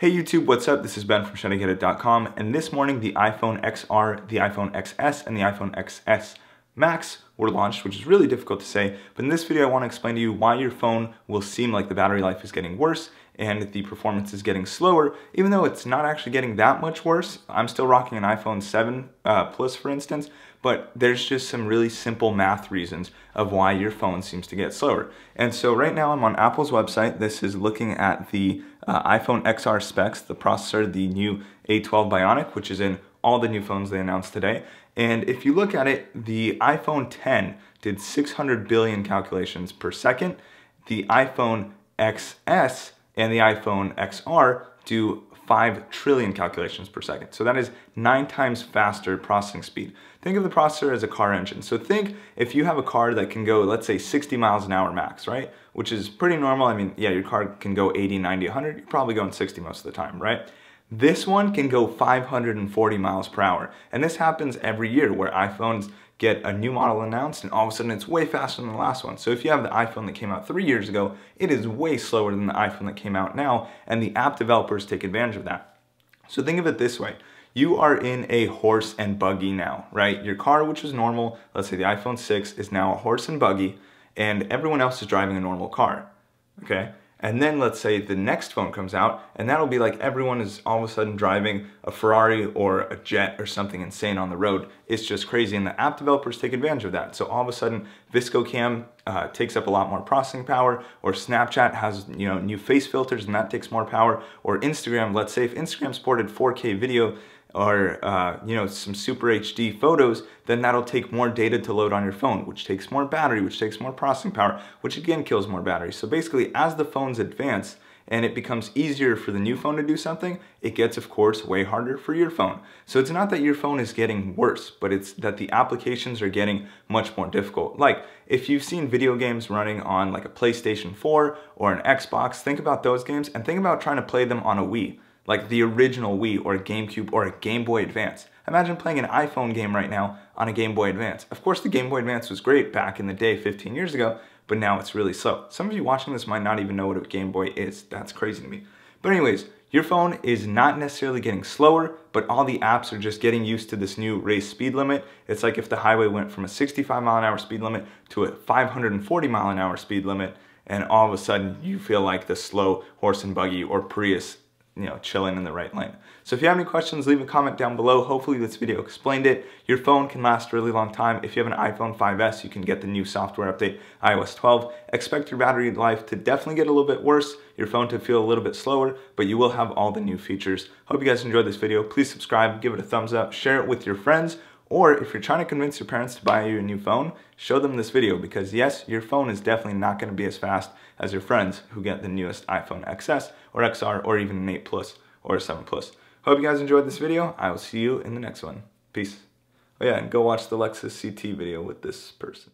Hey YouTube, what's up? This is Ben from ShouldIGetIt.com, and this morning the iPhone XR, the iPhone XS, and the iPhone XS Max were launched, which is really difficult to say, but in this video I want to explain to you why your phone will seem like the battery life is getting worse and the performance is getting slower, even though it's not actually getting that much worse. I'm still rocking an iPhone 7 Plus, for instance, but there's just some really simple math reasons of why your phone seems to get slower. And so right now I'm on Apple's website. This is looking at the iPhone XR specs, the processor, the new A12 Bionic, which is in all the new phones they announced today. And if you look at it, the iPhone 10 did 600 billion calculations per second. The iPhone XS and the iPhone XR do 5 trillion calculations per second. So that is 9 times faster processing speed. Think of the processor as a car engine. So think if you have a car that can go, let's say 60 miles an hour max, right? Which is pretty normal. I mean, yeah, your car can go 80, 90, 100. You're probably going 60 most of the time, right? This one can go 540 miles per hour. And this happens every year where iPhones get a new model announced and all of a sudden it's way faster than the last one. So if you have the iPhone that came out 3 years ago, it is way slower than the iPhone that came out now, and the app developers take advantage of that. So think of it this way. You are in a horse and buggy now, right? Your car, which was normal, let's say the iPhone 6, is now a horse and buggy, and everyone else is driving a normal car, okay? And then let's say the next phone comes out, and that'll be like everyone is all of a sudden driving a Ferrari or a jet or something insane on the road. It's just crazy, and the app developers take advantage of that. So all of a sudden, ViscoCam takes up a lot more processing power, or Snapchat has new face filters, and that takes more power. Or Instagram, let's say if Instagram supported 4K video, or some super HD photos, then that'll take more data to load on your phone, which takes more battery, which takes more processing power, which again kills more battery. So basically, as the phones advance and it becomes easier for the new phone to do something, it gets, of course, way harder for your phone. So it's not that your phone is getting worse, but it's that the applications are getting much more difficult. Like, if you've seen video games running on like a PlayStation 4 or an Xbox, think about those games and think about trying to play them on a Wii. Like the original Wii or a GameCube or a Game Boy Advance. Imagine playing an iPhone game right now on a Game Boy Advance. Of course, the Game Boy Advance was great back in the day, 15 years ago, but now it's really slow. Some of you watching this might not even know what a Game Boy is. That's crazy to me. But anyways, your phone is not necessarily getting slower, but all the apps are just getting used to this new race speed limit. It's like if the highway went from a 65 mile an hour speed limit to a 540 mile an hour speed limit, and all of a sudden you feel like the slow horse and buggy or Prius chilling in the right lane. So if you have any questions, leave a comment down below. Hopefully this video explained it. Your phone can last a really long time. If you have an iPhone 5S, you can get the new software update, iOS 12. Expect your battery life to definitely get a little bit worse, your phone to feel a little bit slower, but you will have all the new features. Hope you guys enjoyed this video. Please subscribe, give it a thumbs up, share it with your friends, or if you're trying to convince your parents to buy you a new phone, show them this video, because yes, your phone is definitely not going to be as fast as your friends who get the newest iPhone XS or XR or even an 8 Plus or a 7 Plus. Hope you guys enjoyed this video. I will see you in the next one. Peace. Oh yeah, and go watch the Lexus CT video with this person.